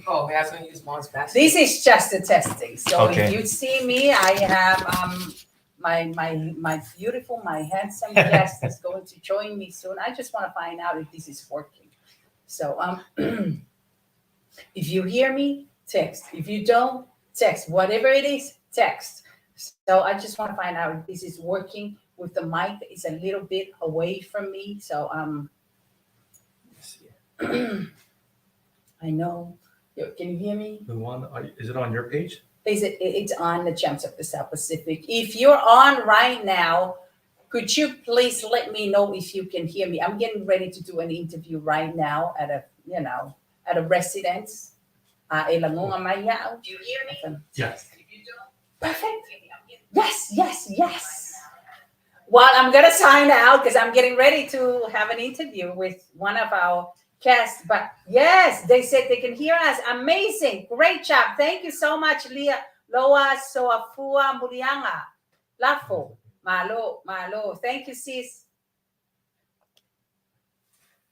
Oh, he has to use mom's basket. This is just a testing. So Okay. if you see me, I have my beautiful, my handsome guest is going to join me soon. I just want to find out if this is working. So if you hear me, text. If you don't, text. Whatever it is, text. So I just want to find out if this is working with the mic. It's a little bit away from me. So I know. Can you hear me? The one, is it on your page? It's on the Champs of the South Pacific. If you're on right now, could you please let me know if you can hear me? I'm getting ready to do an interview right now at a residence. Do you hear me? Yes. Perfect. Yes. Well, I'm gonna sign out because I'm getting ready to have an interview with one of our guests. But yes, they said they can hear us. Amazing. Great job. Thank you so much, Leah. Loa Soafua Murianga. Lafo. Malo. Thank you, sis.